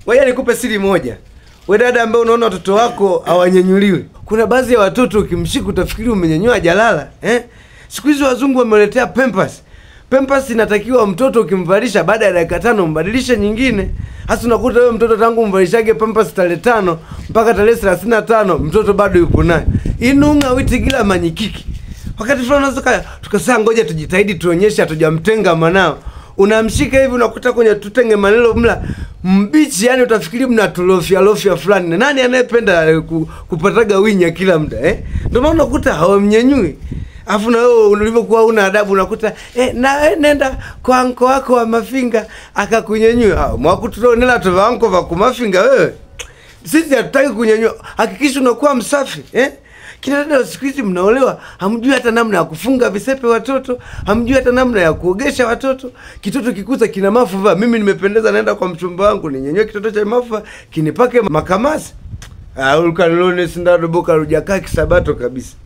Ngoja nikupe siri moja. Wewe dada ambaye unaona watoto wako hawanyenyuliwi. Kuna baadhi ya watoto ukimshika utafikiri umenyenyua jalala, Siku hizi wazungu wameletea Pampers. Pampers inatakiwa mtoto ukimvalisha baada ya dakika 5 mbadilishe nyingine. Hasa unakuta wewe mtoto tangu mvalishage Pampers tarehe 5 mpaka tarehe 35 mtoto bado yupo naye. Inunga witigila manyikiki. Wakati fulani unaweza tukasema ngoja tujitahidi tuonyeshe hatujamtenga mwanao. Unamshika hivi unakuta kwenye tutenge maneno mla mbichi, yani utafikiri mnatulofia fulani. Nani anayependa kupataga winya kila muda, Ndio maana unakuta hawamnyenyui. Afu na wewe ulivyokuwa una adabu unakuta nenda kwa anko wako wa Mafinga akakunyenyua. Mwakutuonela tu wanko wa kumafinga wewe. Sisi hatutaki kunyenyua. Hakikisha unakuwa msafi, Kina dada siku hizi mnaolewa, hamjui hata namna ya kufunga visepe watoto, hamjui hata namna ya kuogesha watoto. Kitoto kikuza kina mafuva, mimi nimependeza naenda kwa mchumba wangu ninyenywe kitoto cha mafuva, kinipake makamasi. Ulkanilone sindado boka rujakaa kisabato kabisa.